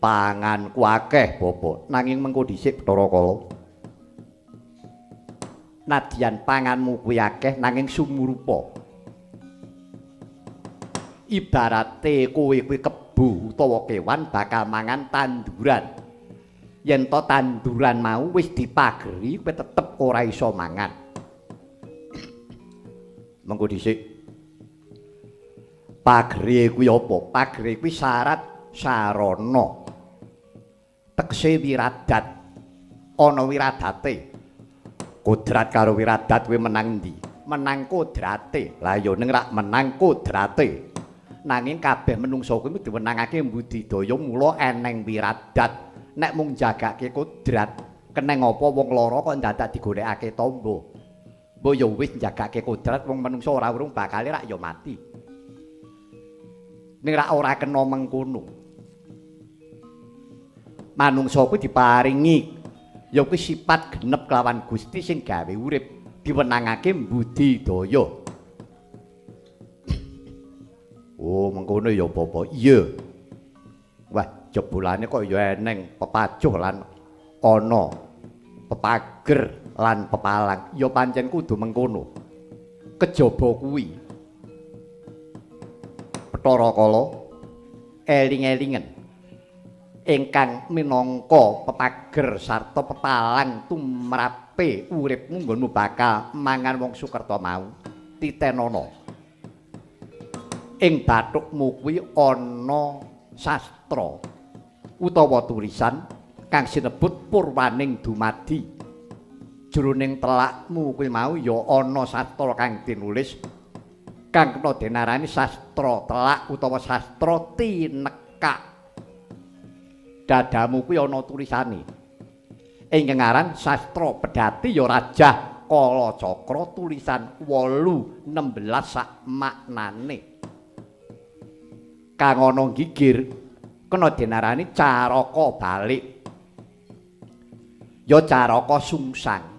Panganku akeh Bapa, nanging mengko dhisik Bathara Kala. Nadyan panganmu kuwi akeh nanging sumurupa. Ibarate kowe kuwi kebo utawa kewan bakal mangan tanduran. Yen to tanduran mau wis dipageri kowe tetep ora iso mangan. Mengko dhisik. Pagere kuwi apa? Pagere kuwi syarat sarana. Tekse wiradat. Ana wiradate. Kodrat karo wiradat kuwi menang ndi? Menang kodrate. Lah ya ning rak menang kodrate. Nanging kabeh menungsa kuwi diwenangake mbudidaya mula eneng wiradat. Nek mung jagake kodrat, keneng apa wong lara kok dadak digolekake tamba. Mbok ya wis jagake kodrat wong menungsa ora urung bakal rak ya mati. Ning rak ora kena mengkono. Manungsa kuwi diparingi ya kuwi sifat genep kelawan Gusti sing gawe urip diwenangake mbudidaya. Oh, mengkono ya Bapak. Iya. Wah, jebolane kok ya eneng pepajuh lan ana pepager lan pepalang. Ya pancen kudu mengkono. Kejaba kuwi Bathara Kala eling-elingen ingkang minangka pepager sarta pepalang tumrape uripmu nggonmu bakal mangan wong Sukerta mau titenana. Ing bathukmu kuwi ana sastra utawa tulisan kang sinebut purwaning dumadi. Jroning telakmu kuwi mau ya ana sastra kang tinulis kang kena denarani sastra telak utawa sastra tinekak. Dadamu kuwi ana tulisane. Ing aran sastra pedhati ya Rajah Kala Cakra tulisan 8 16 sak maknane. Kang ana gigir kena denarani caraka balik. Ya caraka sungsang.